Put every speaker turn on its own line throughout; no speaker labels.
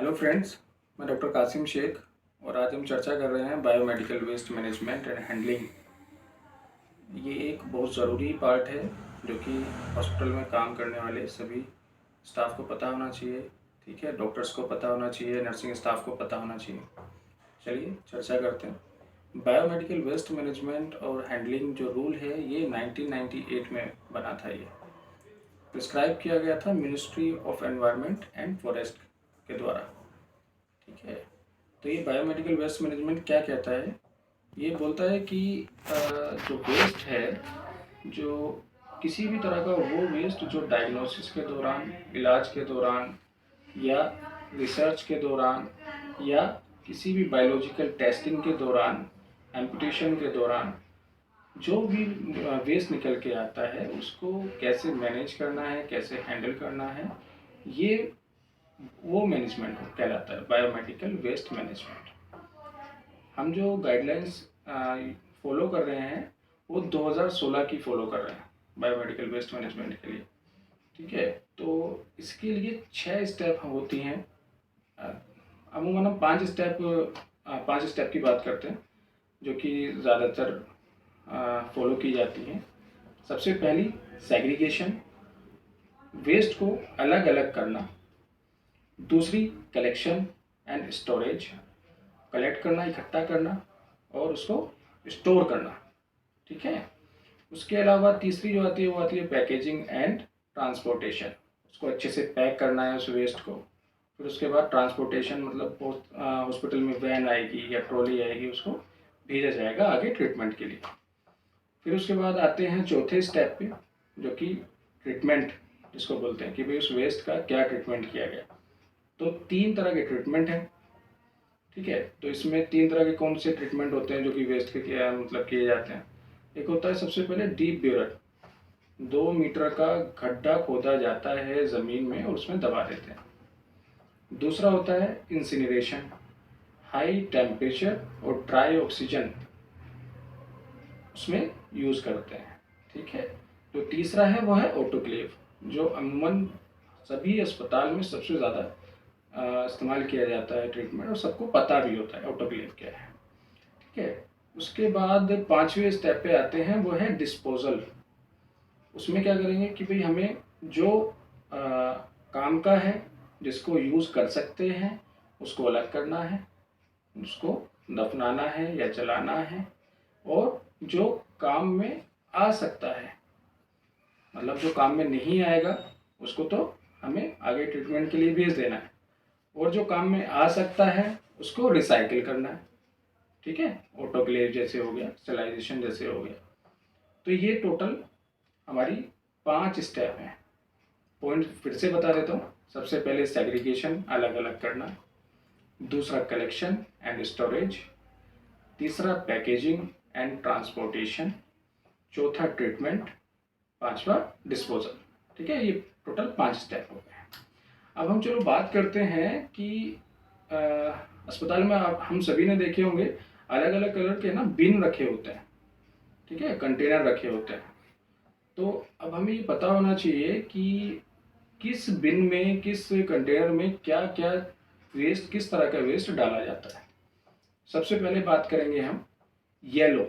Hello friends, मैं doctor Kasim Shaikh और आज हम चर्चा कर रहे हैं biomedical waste management and handling. ये एक बहुत ज़रूरी पार्ट है जो कि हॉस्पिटल में काम करने वाले सभी स्टाफ को पता होना चाहिए। ठीक है, डॉक्टर्स को पता होना चाहिए, नर्सिंग स्टाफ को पता होना चाहिए। चलिए चर्चा करते हैं। बायोमेडिकल वेस्ट मैनेजमेंट और हैंडलिंग जो रूल है ये 1998 में बना था। ये प्रिस्क्राइब किया गया था ministry of environment and forest के द्वारा। ठीक है, तो ये बायोमेडिकल वेस्ट मैनेजमेंट क्या कहता है? ये बोलता है कि जो वेस्ट है, जो किसी भी तरह का वो वेस्ट जो डायग्नोसिस के दौरान, इलाज के दौरान या रिसर्च के दौरान या किसी भी बायोलॉजिकल टेस्टिंग के दौरान, एम्पुटेशन के दौरान जो भी वेस्ट निकल के आता है उसको कैसे मैनेज करना है, कैसे हैंडल करना है, ये वो मैनेजमेंट कहलाता है बायोमेडिकल वेस्ट मैनेजमेंट। हम जो गाइडलाइंस फॉलो कर रहे हैं वो 2016 की फॉलो कर रहे हैं बायोमेडिकल वेस्ट मैनेजमेंट के लिए। ठीक है, तो इसके लिए 6 स्टेप होती हैं। अमूमन हम 5 स्टेप की बात करते हैं जो कि ज़्यादातर फॉलो की जाती हैं। सबसे पहली सेग्रीगेशन, वेस्ट को अलग अलग करना। दूसरी कलेक्शन एंड स्टोरेज, कलेक्ट करना, इकट्ठा करना और उसको स्टोर करना। ठीक है, उसके अलावा तीसरी जो आती है वो आती है पैकेजिंग एंड ट्रांसपोर्टेशन। उसको अच्छे से पैक करना है उस वेस्ट को। फिर उसके बाद ट्रांसपोर्टेशन, मतलब हॉस्पिटल में वैन आएगी या ट्रॉली आएगी, उसको भेजा जाएगा आगे ट्रीटमेंट के लिए। फिर उसके बाद आते हैं चौथे स्टेप पे जो कि ट्रीटमेंट, जिसको बोलते हैं कि भाई उस वेस्ट का क्या ट्रीटमेंट किया गया। तो 3 तरह के ट्रीटमेंट हैं। ठीक है, तो इसमें 3 तरह के कौन से ट्रीटमेंट होते हैं जो कि वेस्ट के किए जाते हैं। एक होता है सबसे पहले डीप ब्यूरल, 2 मीटर का गड्ढा खोदा जाता है ज़मीन में और उसमें दबा देते हैं। दूसरा होता है इंसिनरेशन, हाई टेम्परेचर और ड्राई ऑक्सीजन उसमें यूज़ करते हैं। ठीक है, जो तीसरा है वो है ऑटोक्लेव, जो अमूमन सभी अस्पताल में सबसे ज़्यादा इस्तेमाल किया जाता है ट्रीटमेंट, और सबको पता भी होता है ऑटोक्लेव क्या है। ठीक है, उसके बाद 5वें स्टेप पे आते हैं वो है डिस्पोजल। उसमें क्या करेंगे कि भाई हमें जो काम का है, जिसको यूज़ कर सकते हैं, उसको अलग करना है, उसको दफनाना है या जलाना है। और जो काम में आ सकता है, मतलब जो काम में नहीं आएगा उसको तो हमें आगे ट्रीटमेंट के लिए भेज देना है, और जो काम में आ सकता है उसको रिसाइकिल करना है। ठीक है, ऑटोक्लेव जैसे हो गया, स्टरलाइजेशन जैसे हो गया। तो ये टोटल हमारी 5 स्टेप हैं। पॉइंट फिर से बता देता हूँ। सबसे पहले सेग्रीगेशन, अलग अलग करना। दूसरा कलेक्शन एंड स्टोरेज। तीसरा पैकेजिंग एंड ट्रांसपोर्टेशन। चौथा ट्रीटमेंट। पांचवा डिस्पोजल। ठीक है, ये टोटल 5 स्टेप हो गए। अब हम चलो बात करते हैं कि अस्पताल में आप हम सभी ने देखे होंगे अलग अलग कलर के ना बिन रखे होते हैं। ठीक है, कंटेनर रखे होते हैं। तो अब हमें ये पता होना चाहिए कि किस बिन में, किस कंटेनर में क्या क्या वेस्ट, किस तरह का वेस्ट डाला जाता है। सबसे पहले बात करेंगे हम येलो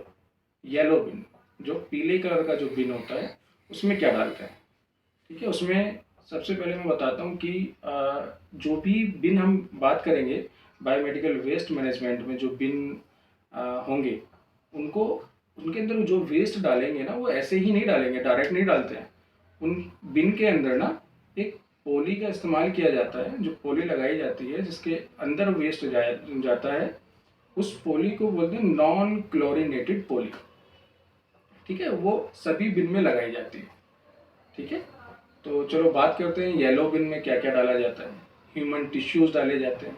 येलो बिन। जो पीले कलर का जो बिन होता है उसमें क्या डालते हैं। ठीक है, उसमें सबसे पहले मैं बताता हूँ कि जो भी बिन हम बात करेंगे बायोमेडिकल वेस्ट मैनेजमेंट में, जो बिन होंगे उनको, उनके अंदर जो वेस्ट डालेंगे ना वो ऐसे ही नहीं डालेंगे, डायरेक्ट नहीं डालते हैं। उन बिन के अंदर ना एक पोली का इस्तेमाल किया जाता है, जो पोली लगाई जाती है जिसके अंदर वेस्ट जाता है। उस पोली को बोलते हैं नॉन क्लोरीनेटेड पोली। ठीक है, वो सभी बिन में लगाई जाती है। ठीक है, तो चलो बात करते हैं येलो बिन में क्या क्या डाला जाता है। ह्यूमन टिश्यूज डाले जाते हैं,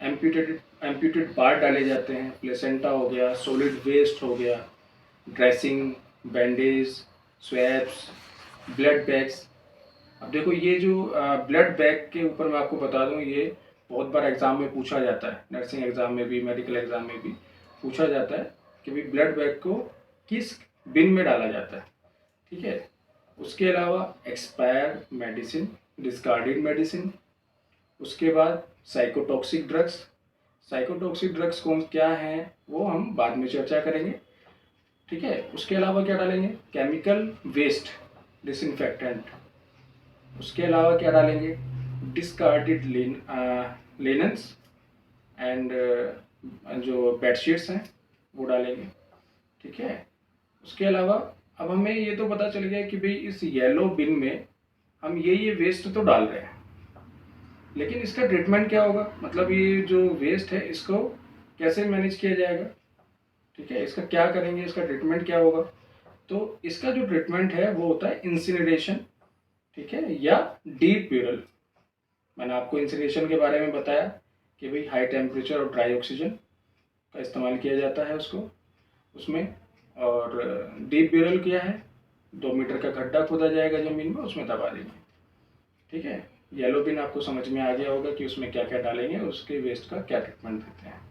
एम्प्यूटेड पार्ट डाले जाते हैं, प्लेसेंटा हो गया, सॉलिड वेस्ट हो गया, dressing, bandage, swabs, blood bags. अब देखो ये जो ब्लड बैग के ऊपर मैं आपको बता दूं, ये बहुत बार एग्जाम में पूछा जाता है, नर्सिंग एग्जाम में भी, मेडिकल एग्जाम में भी पूछा जाता है कि भाई ब्लड बैग को किस बिन में डाला जाता है। ठीक है, उसके अलावा एक्सपायर्ड मेडिसिन, डिस्कार्डेड मेडिसिन, उसके बाद साइकोटॉक्सिक ड्रग्स। साइकोटॉक्सिक ड्रग्स कौन क्या हैं वो हम बाद में चर्चा करेंगे, ठीक है। उसके अलावा क्या डालेंगे, केमिकल वेस्ट डिसइंफेक्टेंट। उसके अलावा क्या डालेंगे, डिस्कार्डेड लिनन्स एंड जो बेडशीट्स हैं वो डालेंगे, ठीक है। उसके अलावा अब हमें ये तो पता चल गया कि भाई इस येलो बिन में हम ये वेस्ट तो डाल रहे हैं, लेकिन इसका ट्रीटमेंट क्या होगा, मतलब ये जो वेस्ट है इसको कैसे मैनेज किया जाएगा, ठीक है। इसका क्या करेंगे, इसका ट्रीटमेंट क्या होगा। तो इसका जो ट्रीटमेंट है वो होता है इंसिनरेशन, ठीक है, या डीप ब्यूरल। मैंने आपको इंसिनरेशन के बारे में बताया कि भाई हाई टेम्परेचर और ड्राई ऑक्सीजन का इस्तेमाल किया जाता है उसमें। और डीप ब्यूरल क्या है, 2 मीटर का गड्ढा खोदा जाएगा ज़मीन में, उसमें दबा देंगे, ठीक है। येलो बिन आपको समझ में आ गया होगा कि उसमें क्या क्या डालेंगे, उसके वेस्ट का क्या ट्रीटमेंट देते हैं।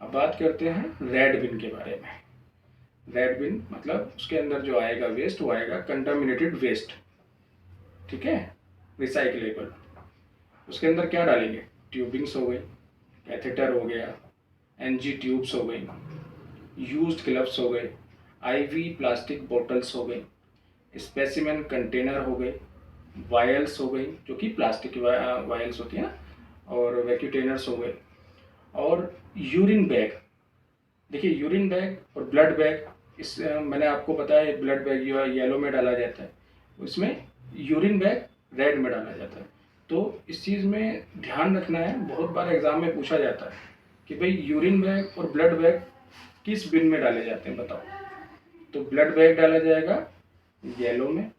अब बात करते हैं रेड बिन के बारे में। रेड बिन मतलब उसके अंदर जो आएगा वेस्ट वो आएगा कंटामिनेटेड वेस्ट, ठीक है, रिसाइकलेबल। उसके अंदर क्या डालेंगे, ट्यूबिंग्स हो गई, कैथेटर हो गया, एनजी ट्यूब्स हो गई, यूज्ड ग्लव्स हो गए, आईवी प्लास्टिक बोतल्स हो गई, स्पेसिमेन कंटेनर हो गए, वायल्स हो गई जो कि प्लास्टिक की वायल्स होती है ना, और वैक्यूटेनर्स हो गए, और यूरिन बैग। देखिए यूरिन बैग और ब्लड बैग, इस मैंने आपको बताया ब्लड बैग येलो में डाला जाता है, उसमें यूरिन बैग रेड में डाला जाता है। तो इस चीज़ में ध्यान रखना है, बहुत बार एग्जाम में पूछा जाता है कि भाई यूरिन बैग और ब्लड बैग किस बिन में डाले जाते हैं बताओ। तो ब्लड बैग डाला जाएगा येलो में,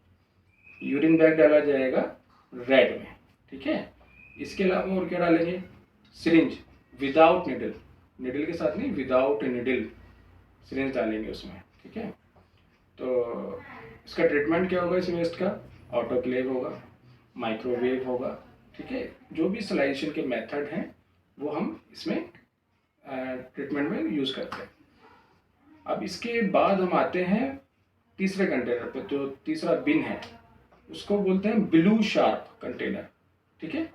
यूरिन बैग डाला जाएगा रेड में, ठीक है। इसके अलावा और क्या डालेंगे, सिरिंज विदाउट निडल, निडल के साथ नहीं, विदाउट निडल सिरिंज डालेंगे उसमें, ठीक है। तो इसका ट्रीटमेंट क्या होगा इस वेस्ट का, ऑटोक्लेव होगा, माइक्रोवेव होगा, ठीक है। जो भी सलाइजेशन के मेथड हैं वो हम इसमें ट्रीटमेंट में यूज़ करते हैं। अब इसके बाद हम आते हैं तीसरे कंटेनर पे। जो तीसरा बिन है उसको बोलते हैं ब्लू शार्प कंटेनर, ठीक है,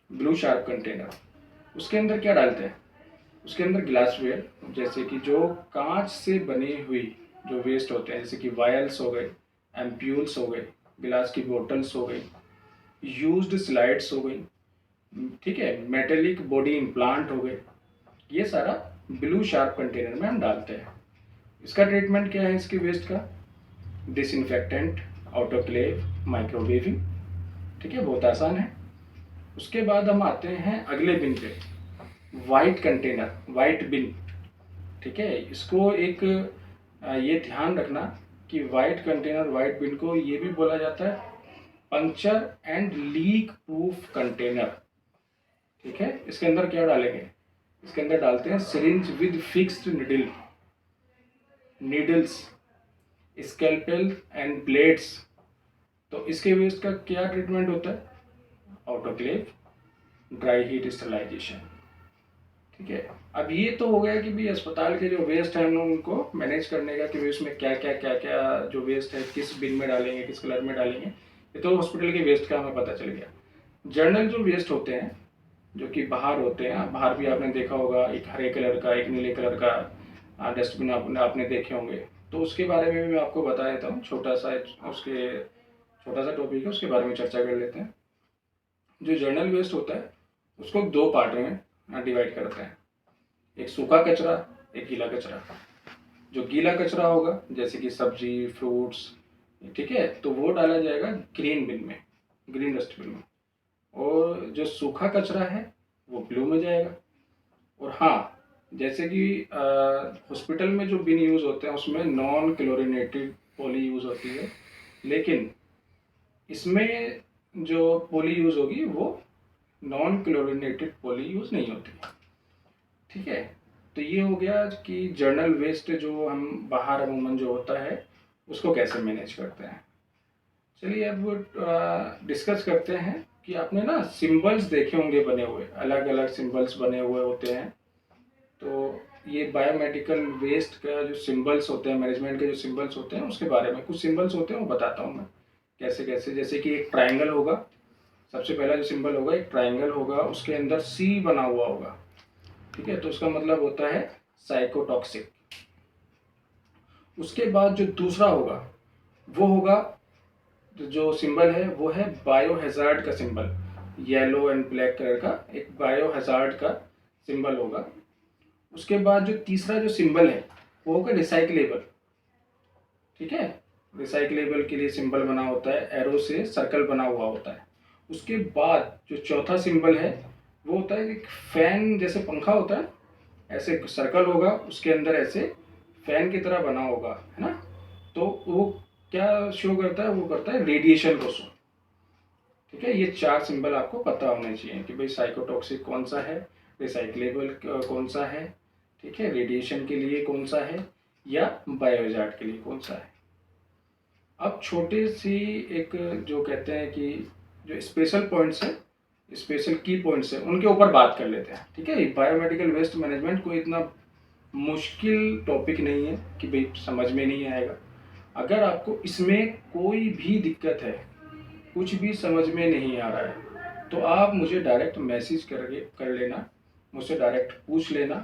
ब्लू शार्प कंटेनर। उसके अंदर क्या डालते हैं, उसके अंदर ग्लासवेयर, जैसे कि जो कांच से बनी हुई जो वेस्ट होते हैं, जैसे कि वायल्स हो गए, एम्प्यूल्स हो गए, गिलास की बोतल्स हो गई, यूज्ड स्लाइड्स हो गई, ठीक है, मेटेलिक बॉडी इम्प्लांट हो गए, ये सारा ब्लू शार्प कंटेनर में हम डालते हैं। इसका ट्रीटमेंट क्या है इसकी वेस्ट का, डिसइंफेक्टेंट, ऑटोक्लेव, माइक्रोवेविंग, ठीक है, बहुत आसान है। उसके बाद हम आते हैं अगले बिन पे, वाइट कंटेनर, वाइट बिन, ठीक है। इसको एक ये ध्यान रखना कि वाइट कंटेनर, वाइट बिन को ये भी बोला जाता है puncture and leak proof container, ठीक है। इसके अंदर क्या डालेंगे, इसके अंदर डालते हैं syringe with fixed needles, scalpel and blades. तो इसके वेस्ट का क्या ट्रीटमेंट होता है, ऑटोक्लेव, ड्राई हीट स्टरलाइजेशन, ठीक है। अब ये तो हो गया कि भी अस्पताल के जो वेस्ट है उनको मैनेज करने का, कि वेस्ट में क्या क्या जो वेस्ट है किस बिन में डालेंगे, किस कलर में डालेंगे, ये तो हॉस्पिटल के वेस्ट का हमें पता चल गया। जर्नल जो वेस्ट होते हैं जो कि बाहर होते हैं, बाहर भी आपने देखा होगा, एक हरे कलर का, एक नीले कलर का डस्टबिन आपने देखे होंगे। तो उसके बारे में भी मैं आपको बता देता हूँ, छोटा सा टॉपिक है, उसके बारे में चर्चा कर लेते हैं। जो जर्नल वेस्ट होता है उसको 2 पार्ट में डिवाइड करते हैं, एक सूखा कचरा, एक गीला कचरा। जो गीला कचरा होगा जैसे कि सब्जी, फ्रूट्स, ठीक है, तो वो डाला जाएगा ग्रीन बिन में, ग्रीन डस्टबिन में। और जो सूखा कचरा है वो ब्लू में जाएगा। और हाँ, जैसे कि हॉस्पिटल में जो बिन यूज़ होते हैं उसमें नॉन क्लोरिनेटेड पॉली यूज़ होती है, लेकिन इसमें जो पॉली यूज़ होगी वो नॉन क्लोरिनेटेड पॉली यूज़ नहीं होती, ठीक है। तो ये हो गया कि जर्नल वेस्ट जो हम बाहर अमूमन जो होता है उसको कैसे मैनेज करते हैं। चलिए अब डिस्कस करते हैं कि आपने ना सिंबल्स देखे होंगे बने हुए, अलग अलग सिंबल्स बने हुए होते हैं। तो ये बायोमेडिकल वेस्ट का जो सिंबल्स होते हैं, मैनेजमेंट के जो सिंबल्स होते हैं उसके बारे में कुछ सिंबल्स होते हैं वो बताता हूँ मैं कैसे कैसे। जैसे कि एक ट्रायंगल होगा, सबसे पहला जो सिंबल होगा एक ट्रायंगल होगा, उसके अंदर सी बना हुआ होगा, ठीक है, तो उसका मतलब होता है साइकोटॉक्सिक। उसके बाद जो दूसरा होगा वो होगा, जो सिंबल है वो है बायोहैजार्ड का symbol, yellow and black colour का एक बायोहैजार्ड का सिंबल होगा। उसके बाद जो तीसरा जो सिंबल है वो होगा रिसाइक्लेबल, ठीक है, रिसाइक्लेबल के लिए सिंबल बना होता है, एरो से सर्कल बना हुआ होता है। उसके बाद जो चौथा सिंबल है वो होता है एक फैन, जैसे पंखा होता है ऐसे सर्कल होगा, उसके अंदर ऐसे फैन की तरह बना होगा, है ना, तो वो क्या शो करता है, वो करता है रेडिएशन को शो, ठीक है। ये चार सिंबल आपको पता होने चाहिए कि भाई साइकोटॉक्सिक कौन सा है, रिसाइक्लेबल कौन सा है, ठीक है, रेडिएशन के लिए कौन सा है, या बायोहैजार्ड के लिए कौन सा है। अब छोटे सी एक जो कहते हैं कि जो स्पेशल पॉइंट्स है, स्पेशल की पॉइंट्स है, उनके ऊपर बात कर लेते हैं, ठीक है। बायोमेडिकल वेस्ट मैनेजमेंट कोई इतना मुश्किल टॉपिक नहीं है कि भाई समझ में नहीं आएगा। अगर आपको इसमें कोई भी दिक्कत है, कुछ भी समझ में नहीं आ रहा है, तो आप मुझे डायरेक्ट मैसेज कर लेना, मुझसे डायरेक्ट पूछ लेना,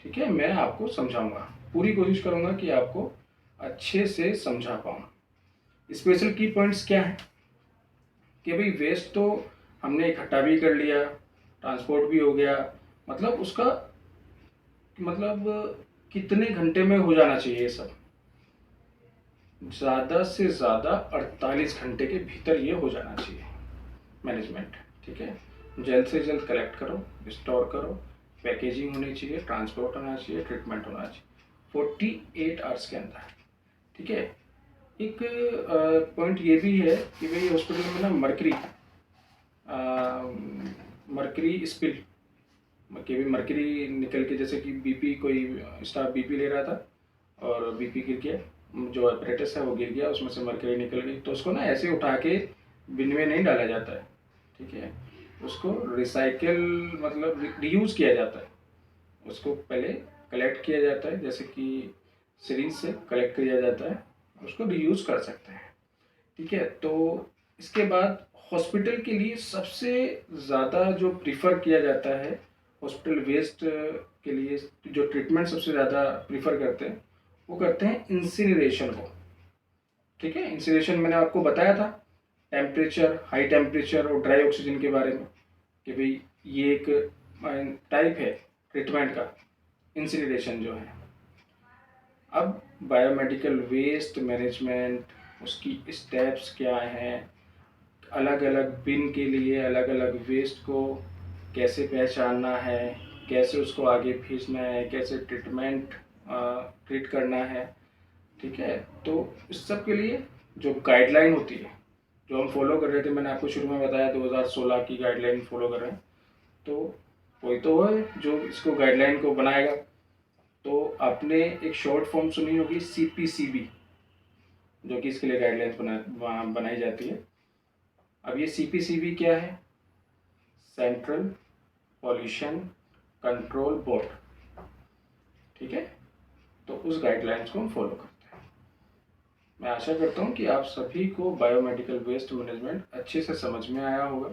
ठीक है, मैं आपको समझाऊंगा, पूरी कोशिश करूंगा कि आपको अच्छे से समझा पाऊँ। स्पेशल की पॉइंट्स क्या है कि भाई वेस्ट तो हमने इकट्ठा भी कर लिया, ट्रांसपोर्ट भी हो गया, मतलब उसका मतलब कितने घंटे में हो जाना चाहिए ये सब, ज़्यादा से ज़्यादा 48 घंटे के भीतर ये हो जाना चाहिए मैनेजमेंट, ठीक है। जल्द से जल्द कलेक्ट करो, स्टोर करो, पैकेजिंग होनी चाहिए, ट्रांसपोर्ट होना चाहिए, ट्रीटमेंट होना चाहिए 48 आवर्स के अंदर, ठीक है। एक पॉइंट ये भी है कि भाई हॉस्पिटल में ना मर्करी स्पिल कि भी मर्करी निकल के, जैसे कि बीपी, कोई स्टाफ बीपी ले रहा था और बीपी गिर गया, जो अपरेटस है वो गिर गया, उसमें से मर्करी निकल गई, तो उसको ना ऐसे उठा के बिन में नहीं डाला जाता है, ठीक है, उसको रिसाइकिल मतलब रीयूज़ किया जाता है। उसको पहले कलेक्ट किया जाता है, जैसे कि सिरिंज से कलेक्ट किया जाता है, उसको रीयूज़ कर सकते हैं, ठीक है। तो इसके बाद हॉस्पिटल के लिए सबसे ज़्यादा जो प्रीफर किया जाता है, हॉस्पिटल वेस्ट के लिए जो ट्रीटमेंट सबसे ज़्यादा प्रीफर करते हैं, वो करते हैं इंसिनरेशन को, ठीक है। इंसिनरेशन मैंने आपको बताया था, टेम्परेचर, हाई टेम्परेचर और ड्राई ऑक्सीजन के बारे में, कि भाई ये एक टाइप है ट्रीटमेंट का, इंसिनरेशन जो है। अब बायोमेडिकल वेस्ट मैनेजमेंट, उसकी स्टेप्स क्या हैं, अलग अलग बिन के लिए अलग अलग वेस्ट को कैसे पहचानना है, कैसे उसको आगे भेजना है, कैसे ट्रीट करना है, ठीक है। तो इस सब के लिए जो गाइडलाइन होती है, जो हम फॉलो कर रहे थे, मैंने आपको शुरू में बताया 2016 की गाइडलाइन फॉलो कर रहे हैं, तो कोई तो है जो इसको गाइडलाइन को बनाएगा। तो आपने एक शॉर्ट फॉर्म सुनी होगी CPCB, जो कि इसके लिए गाइडलाइंस बनाई जाती है। अब ये CPCB क्या है, सेंट्रल पॉल्यूशन कंट्रोल बोर्ड, ठीक है। तो उस गाइडलाइंस को हम फॉलो करते हैं। मैं आशा करता हूँ कि आप सभी को बायोमेडिकल वेस्ट मैनेजमेंट अच्छे से समझ में आया होगा।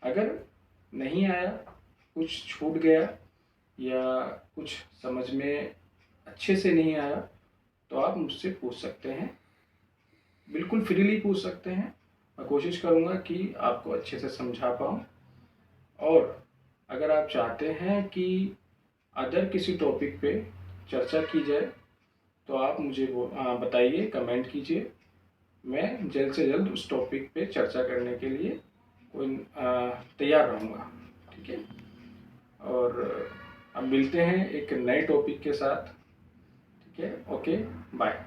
अगर नहीं आया, कुछ छूट गया या कुछ समझ में अच्छे से नहीं आया, तो आप मुझसे पूछ सकते हैं, बिल्कुल फ्रीली पूछ सकते हैं। मैं कोशिश करूँगा कि आपको अच्छे से समझा पाऊँ। और अगर आप चाहते हैं कि अदर किसी टॉपिक पे चर्चा की जाए, तो आप मुझे बताइए, कमेंट कीजिए, मैं जल्द से जल्द उस टॉपिक पे चर्चा करने के लिए तैयार रहूँगा, ठीक है। और अब मिलते हैं एक नए टॉपिक के साथ, ठीक है। Okay, bye.